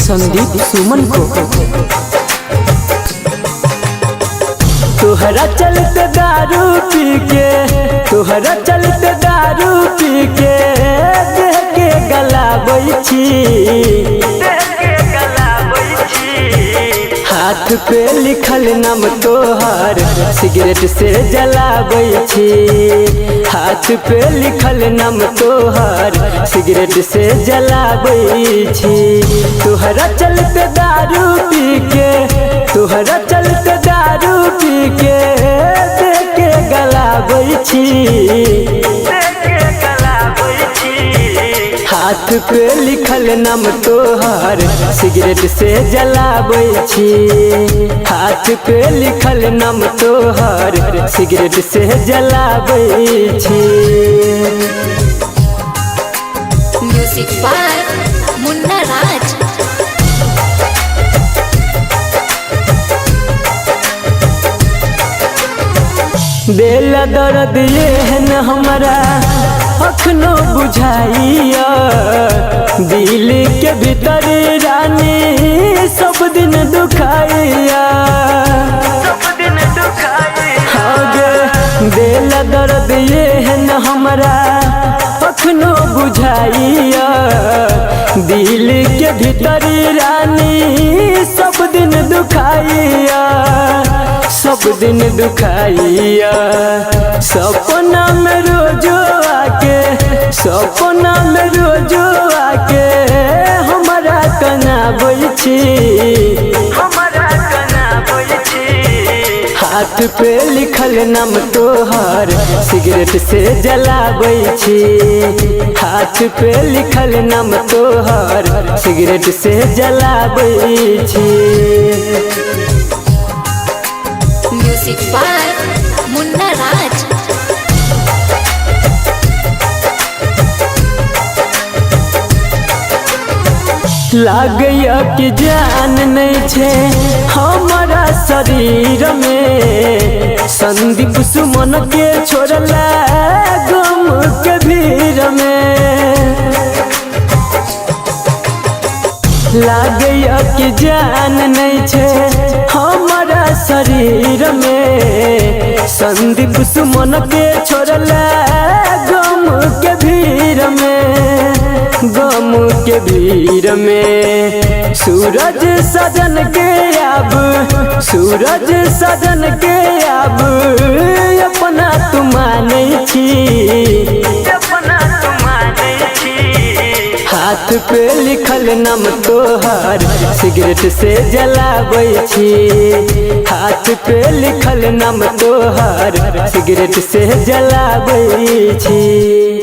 संदीप सुमन को। तोहरा चलते दारू पी के, तोहरा चलते दारू पी के देह के गलाबै छी, हाथ पे लिखल नाम तोहर सिगरेट से जलाबै छी, हाथ पे लिखल नाम तोहर सिगरेट से जलाबै छी। तोहरा चलते दारू पी के, तोहरा चलते दारू पी के देह के गलाबै छी, हाथ पे लिखल नाम तोहर सिगरेट से जलाबै छी, हाथ पे लिखल नाम तोहर सिगरेट से जलाबै छी। म्यूजिक बाय मुन्ना राज। दिल दर्द ये है न हमारा अखनो बुझाइया, दिल के भीतर रानी सब दिन दुखाइया, दिल दर्द ये है न हमारा अखनो बुझाइया, दिल के भीतर रानी सब दिन दुखाइया, सब दिन दुखाइया। सपना में रोजो आके, सपना में रोजो आके हमारा कनाबै छी, हाथ पे लिखल नाम तोहर सिगरेट से जलाबै छी, हाथ पे लिखल नाम तोहर सिगरेट से जलाबै छी। म्यूजिक बाय मुन्ना राज। लागैया कि जान नहीं छे हमारा शरीर में, संदीप सुमन के छोड़ला गम के भीड़ में, लागैया कि जान नहीं छे हमारा शरीर में, संदीप सुमन के छोड़ला गम के भीड़ में, गम के भीड़ में। सूरज सजन के अब, सूरज सजन के अब अपना तुम मानै छी, हाथ पे लिखल नाम तोहर सिगरेट से जलाबै छी, हाथ पे लिखल नाम तोहर सिगरेट से जलाबै छी।